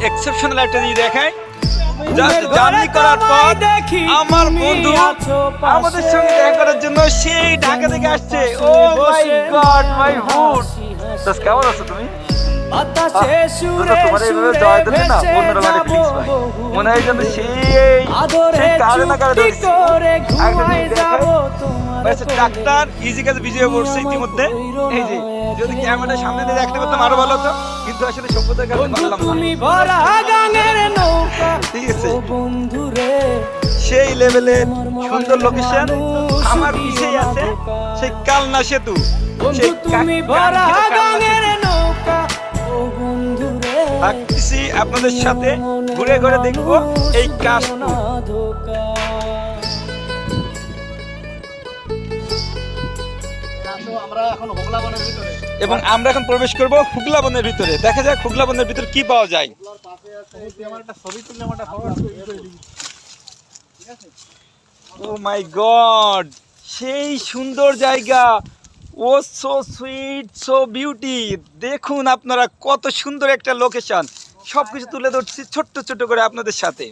Exceptional একটা জিনিস দেখাই। জাস্ট জার্নি করার পর আমার বন্ধু আমাদের সঙ্গে দেখা করার জন্য সেই ঢাকা থেকে আসছে। ও মাই গড মাই হুড। জাস্ট কেমন আছো তুমি? তোমার এইভাবে জয় দিলে না অন্যরা মানে ফিক্স ভাই মনে হয় যেন সেই কারে না কারে ধরেছি। ডাক্তার ইজি কাজে বিজয় করছে ইতিমধ্যে। এই যে যদি ক্যামেরার সামনে দিয়ে দেখতে পেতাম আরো ভালো হতো, কিন্তু আসলে সভ্যতার কাছে পারলাম না। ঠিক আছে, সেই লেভেলের সুন্দর লোকেশন আমার পিছেই আছে সেই কালনা সেতু। সেই থাকতেছি আপনাদের সাথে ঘুরে ঘুরে দেখবো এই কাশফুল। এবং আমরা এখন প্রবেশ করব হুগলা বনের ভিতরে। দেখা যাক হুগলা বনের ভিতরে কি পাওয়া যায়। ও মাই গড, সেই সুন্দর জায়গা। ও সো সুইট, সো বিউটি। দেখুন আপনারা কত সুন্দর একটা লোকেশন। সবকিছু তুলে ধরছি ছোট্ট ছোট্ট করে আপনাদের সাথে।